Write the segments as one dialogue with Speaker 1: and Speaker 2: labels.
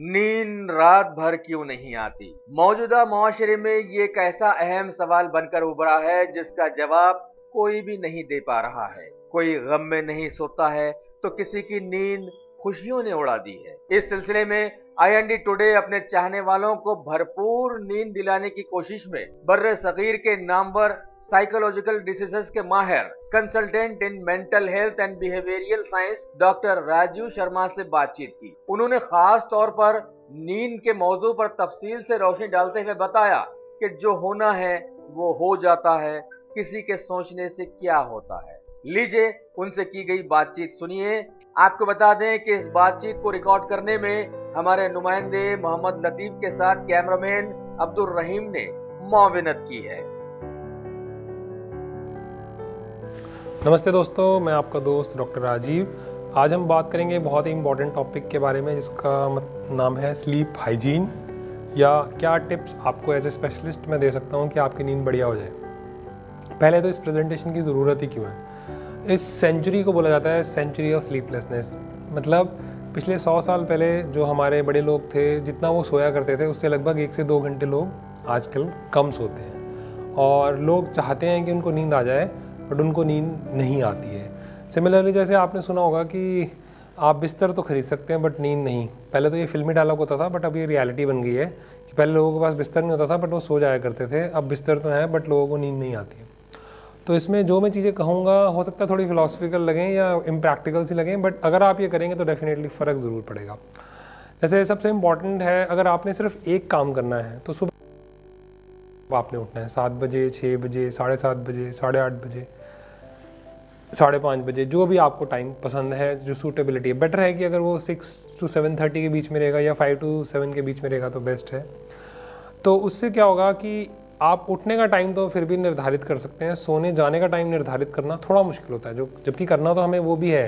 Speaker 1: नींद रात भर क्यों नहीं आती? मौजूदा मुआशरे में ये एक ऐसा अहम सवाल बनकर उभरा है जिसका जवाब कोई भी नहीं दे पा रहा है। कोई गम में नहीं सोता है तो किसी की नींद खुशियों ने उड़ा दी है। इस सिलसिले में IND टुडे अपने चाहने वालों को भरपूर नींद दिलाने की कोशिश में बर्रे सगीर के नामवर साइकोलॉजिकल डिसीजेस के माहिर consultant in mental health and behavioural science doctor Rajeev Sharma से बातचीत की। उन्होंने खास तौर पर नींद के मौजू पर तफसील से रोशनी डालते हुए बताया कि जो होना है वो हो जाता है, किसी के सोचने से क्या होता है। लीजिए उनसे की गई बातचीत सुनिए। आपको बता दें कि इस बातचीत को रिकॉर्ड करने में हमारे नुमाइंदे मोहम्मद लतीफ के साथ कैमरामैन अब्दुल रहीम ने मुआविनत की है।
Speaker 2: नमस्ते दोस्तों, मैं आपका दोस्त डॉक्टर राजीव। आज हम बात करेंगे बहुत ही इम्पॉर्टेंट टॉपिक के बारे में जिसका नाम है स्लीप हाइजीन, या क्या टिप्स आपको एज ए स्पेशलिस्ट मैं दे सकता हूँ कि आपकी नींद बढ़िया हो जाए। पहले तो इस प्रेजेंटेशन की ज़रूरत ही क्यों है? इस सेंचुरी को बोला जाता है सेंचुरी ऑफ स्लीपलेसनेस। मतलब पिछले 100 साल पहले जो हमारे बड़े लोग थे, जितना वो सोया करते थे उससे लगभग 1 से 2 घंटे लोग आजकल कम सोते हैं। और लोग चाहते हैं कि उनको नींद आ जाए बट उनको नींद नहीं आती है। सिमिलरली जैसे आपने सुना होगा कि आप बिस्तर तो खरीद सकते हैं बट नींद नहीं। पहले तो ये फिल्मी डायलॉग होता था बट अब ये रियलिटी बन गई है कि पहले लोगों के पास बिस्तर नहीं होता था बट वो सो जाया करते थे। अब बिस्तर तो है बट लोगों को नींद नहीं आती है। तो इसमें जो मैं चीज़ें कहूँगा हो सकता है थोड़ी फिलोसफिकल लगें या इम्प्रैक्टिकल सी लगें, बट अगर आप ये करेंगे तो डेफिनेटली फ़र्क ज़रूर पड़ेगा। जैसे सबसे इम्पॉर्टेंट है, अगर आपने सिर्फ एक काम करना है तो सुबह आपने उठना है 7 बजे, 6 बजे, 7:30 बजे, 8:30 बजे, 5:30 बजे, जो भी आपको टाइम पसंद है, जो सूटेबिलिटी है। बेटर है कि अगर वो 6 to 7:30 के बीच में रहेगा या 5 to 7 के बीच में रहेगा तो बेस्ट है। तो उससे क्या होगा कि आप उठने का टाइम तो फिर भी निर्धारित कर सकते हैं, सोने जाने का टाइम निर्धारित करना थोड़ा मुश्किल होता है, जो जबकि करना तो हमें वो भी है।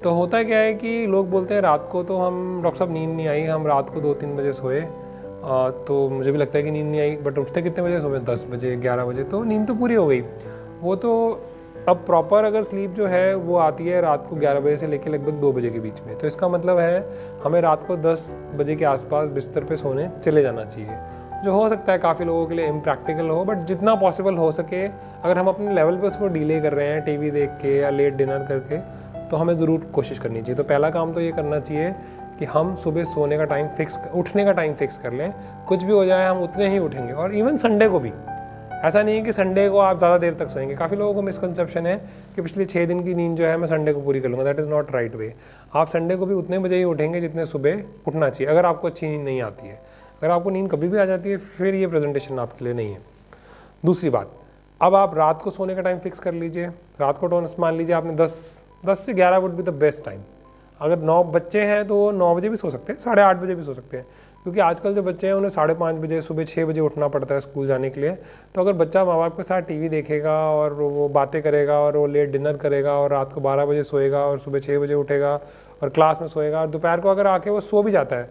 Speaker 2: तो होता है क्या है कि लोग बोलते हैं रात को तो हम डॉक्टर साहब नींद नहीं आई, हम रात को 2-3 बजे सोए। तो मुझे भी लगता है कि नींद नहीं आई, बट उठते कितने बजे सोए? 10 बजे, 11 बजे, तो नींद तो पूरी हो गई। वो तो अब प्रॉपर अगर स्लीप जो है वो आती है रात को 11 बजे से लेकर लगभग 2 बजे के बीच में। तो इसका मतलब है हमें रात को 10 बजे के आसपास बिस्तर पे सोने चले जाना चाहिए, जो हो सकता है काफ़ी लोगों के लिए इम्प्रैक्टिकल हो, बट जितना पॉसिबल हो सके अगर हम अपने लेवल पे उसको डिले कर रहे हैं टीवी देख के या लेट डिनर करके, तो हमें ज़रूर कोशिश करनी चाहिए। तो पहला काम तो ये करना चाहिए कि हम सुबह सोने का टाइम फिक्स, उठने का टाइम फिक्स कर लें। कुछ भी हो जाए हम उतने ही उठेंगे। और इवन संडे को भी ऐसा नहीं है कि संडे को आप ज़्यादा देर तक सोएंगे। काफ़ी लोगों को मिसकंसेप्शन है कि पिछले 6 दिन की नींद जो है मैं संडे को पूरी कर लूँगा। That is not right way. आप संडे को भी उतने बजे ही उठेंगे जितने सुबह उठना चाहिए, अगर आपको अच्छी नींद नहीं आती है। अगर आपको नींद कभी भी आ जाती है फिर ये प्रेजेंटेशन आपके लिए नहीं है। दूसरी बात, अब आप रात को सोने का टाइम फिक्स कर लीजिए। रात को टोनस मान लीजिए आपने 10 से 11 would be the best time. अगर 9 बच्चे हैं तो 9 बजे भी सो सकते हैं, 8:30 बजे भी सो सकते हैं, क्योंकि आजकल जो बच्चे हैं उन्हें 5:30 बजे, सुबह 6 बजे उठना पड़ता है स्कूल जाने के लिए। तो अगर बच्चा माँ बाप के साथ टीवी देखेगा और वो बातें करेगा और वो लेट डिनर करेगा और रात को 12 बजे सोएगा और सुबह 6 बजे उठेगा और क्लास में सोएगा और दोपहर को अगर आके वो सो भी जाता है,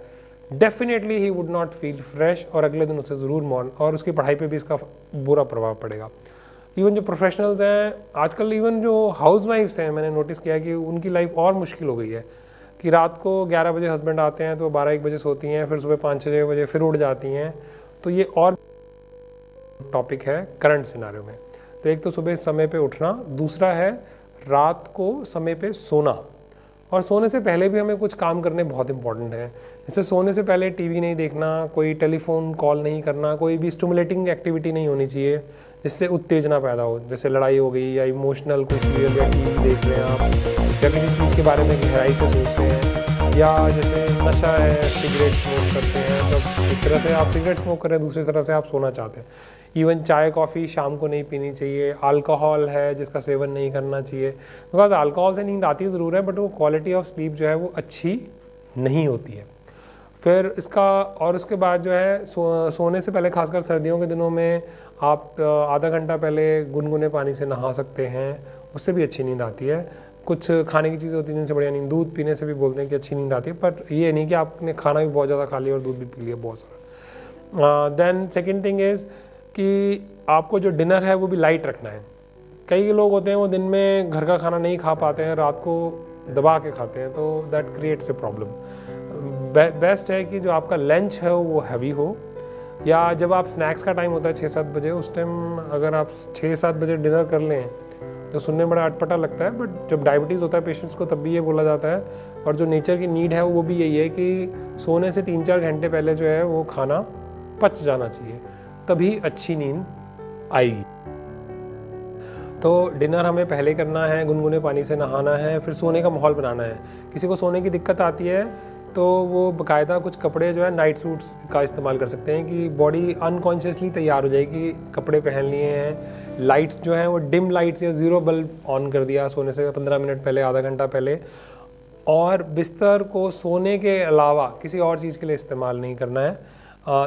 Speaker 2: definitely he would not feel fresh और अगले दिन उससे ज़रूर और उसकी पढ़ाई पे भी इसका बुरा प्रभाव पड़ेगा। इवन जो प्रोफेशनल्स हैं आजकल, इवन जो हाउस वाइफ्स हैं, मैंने नोटिस किया कि उनकी लाइफ और मुश्किल हो गई है कि रात को 11 बजे हस्बैंड आते हैं तो 12-1 बजे सोती हैं, फिर सुबह 5-6 बजे फिर उठ जाती हैं। तो ये और टॉपिक है करंट सिनारियो में। तो एक तो सुबह समय पे उठना, दूसरा है रात को समय पे सोना। और सोने से पहले भी हमें कुछ काम करने बहुत इंपॉर्टेंट है। जैसे सोने से पहले टीवी नहीं देखना, कोई टेलीफोन कॉल नहीं करना, कोई भी स्टिमुलेटिंग एक्टिविटी नहीं होनी चाहिए जिससे उत्तेजना पैदा हो, जैसे लड़ाई हो गई या इमोशनल कोई सीरियल या टीवी देख रहे हैं आप, या किसी चीज़ के बारे में गहराई से सोच रहे हैं, या जैसे नशा है, सिगरेट स्मोक करते हैं। तो एक तरह से आप सिगरेट स्मोक कर रहे हैं, दूसरी तरह से आप सोना चाहते हैं। इवन चाय कॉफ़ी शाम को नहीं पीनी चाहिए। अल्कोहल है जिसका सेवन नहीं करना चाहिए, बिकॉज अल्कोहल से नींद आती ज़रूर है बट वो क्वालिटी ऑफ स्लीप जो है वो अच्छी नहीं होती है। फिर इसका और उसके बाद जो है सोने से पहले, खासकर सर्दियों के दिनों में, आप आधा घंटा पहले गुनगुने पानी से नहा सकते हैं, उससे भी अच्छी नींद आती है। कुछ खाने की चीज़ें होती हैं जिनसे बढ़िया नींद, दूध पीने से भी बोलते हैं कि अच्छी नींद आती है, पर ये नहीं कि आपने खाना भी बहुत ज़्यादा खा लिया और दूध भी पी लिया बहुत सारा। देन सेकेंड थिंग इज़ कि आपको जो डिनर है वो भी लाइट रखना है। कई लोग होते हैं वो दिन में घर का खाना नहीं खा पाते हैं, रात को दबा के खाते हैं, तो that creates a problem. Best है कि जो आपका लंच है वो हैवी हो, या जब आप स्नैक्स का टाइम होता है 6-7 बजे, उस टाइम अगर आप 6-7 बजे डिनर कर लें तो सुनने में बड़ा अटपटा लगता है, बट जब डायबिटीज़ होता है पेशेंट्स को तब भी ये बोला जाता है, और जो नेचर की नीड है वो भी यही है कि सोने से 3-4 घंटे पहले जो है वो खाना पच जाना चाहिए, तभी अच्छी नींद आएगी। तो डिनर हमें पहले करना है, गुनगुने पानी से नहाना है, फिर सोने का माहौल बनाना है। किसी को सोने की दिक्कत आती है तो वो बाकायदा कुछ कपड़े जो है नाइट सूट्स का इस्तेमाल कर सकते हैं कि बॉडी अनकॉन्शियसली तैयार हो जाएगी, कपड़े पहन लिए हैं, लाइट्स जो हैं वो डिम लाइट्स या ज़ीरो बल्ब ऑन कर दिया सोने से 15 मिनट पहले, आधा घंटा पहले, और बिस्तर को सोने के अलावा किसी और चीज़ के लिए इस्तेमाल नहीं करना है।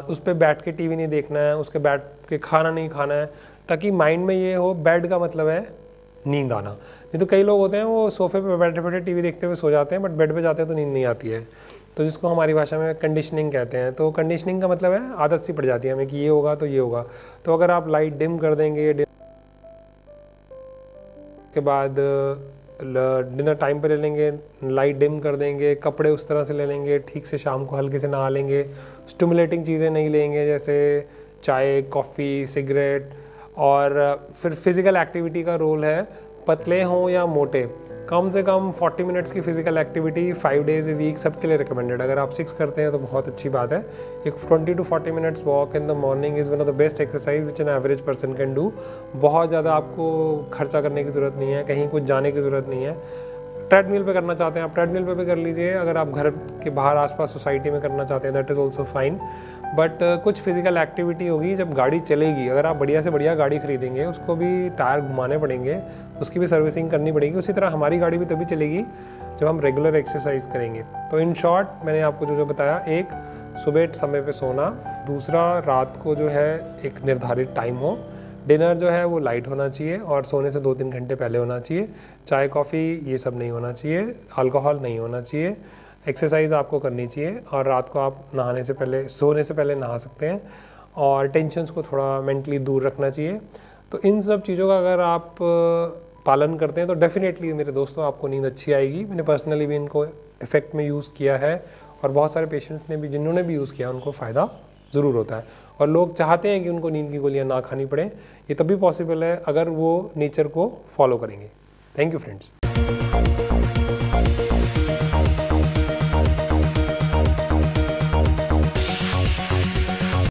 Speaker 2: उस पर बैठ के टीवी नहीं देखना है, उसके बैठ के खाना नहीं खाना है, ताकि माइंड में ये हो बेड का मतलब है नींद आना। नहीं तो कई लोग होते हैं वो सोफे पे बैठे बैठे टीवी देखते हुए सो जाते हैं, बट बेड पे जाते हैं तो नींद नहीं आती है, तो जिसको हमारी भाषा में कंडीशनिंग कहते हैं। तो कंडीशनिंग का मतलब है आदत सी पड़ जाती है हमें कि ये होगा तो ये होगा। तो अगर आप लाइट डिम कर देंगे, के बाद डिनर टाइम पे ले लेंगे, लाइट डिम कर देंगे, कपड़े उस तरह से ले लेंगे, ठीक से शाम को हल्के से नहा लेंगे, स्टिमुलेटिंग चीज़ें नहीं लेंगे जैसे चाय, कॉफ़ी, सिगरेट, और फिर फिज़िकल एक्टिविटी का रोल है, पतले हों या मोटे, कम से कम 40 मिनट्स की physical activity 5 days a week सबके लिए रिकमेंडेड। अगर आप 6 करते हैं तो बहुत अच्छी बात है। एक 20 to 40 minutes walk in the morning is one of the best exercise which an average person can do. बहुत ज़्यादा आपको खर्चा करने की ज़रूरत नहीं है, कहीं कुछ जाने की ज़रूरत नहीं है। ट्रेडमिल पे करना चाहते हैं आप ट्रेडमिल पे भी कर लीजिए, अगर आप घर के बाहर आसपास सोसाइटी में करना चाहते हैं that is also fine. But कुछ फिजिकल एक्टिविटी होगी जब गाड़ी चलेगी। अगर आप बढ़िया से बढ़िया गाड़ी खरीदेंगे, उसको भी टायर घुमाने पड़ेंगे, उसकी भी सर्विसिंग करनी पड़ेगी, उसी तरह हमारी गाड़ी भी तभी चलेगी जब हम रेगुलर एक्सरसाइज करेंगे। तो इन शॉर्ट मैंने आपको जो बताया, एक सुबह समय पे सोना, दूसरा रात को जो है एक निर्धारित टाइम हो, डिनर जो है वो लाइट होना चाहिए और सोने से 2-3 घंटे पहले होना चाहिए, चाय कॉफ़ी ये सब नहीं होना चाहिए, अल्कोहल नहीं होना चाहिए, एक्सरसाइज आपको करनी चाहिए, और रात को आप नहाने से पहले, सोने से पहले नहा सकते हैं, और टेंशन्स को थोड़ा मेंटली दूर रखना चाहिए। तो इन सब चीज़ों का अगर आप पालन करते हैं तो डेफिनेटली मेरे दोस्तों आपको नींद अच्छी आएगी। मैंने पर्सनली भी इनको इफ़ेक्ट में यूज़ किया है, और बहुत सारे पेशेंट्स ने भी जिन्होंने भी यूज़ किया उनको फ़ायदा ज़रूर होता है। और लोग चाहते हैं कि उनको नींद की गोलियां ना खानी पड़े, ये तभी पॉसिबल है अगर वो नेचर को फॉलो करेंगे। Thank you friends.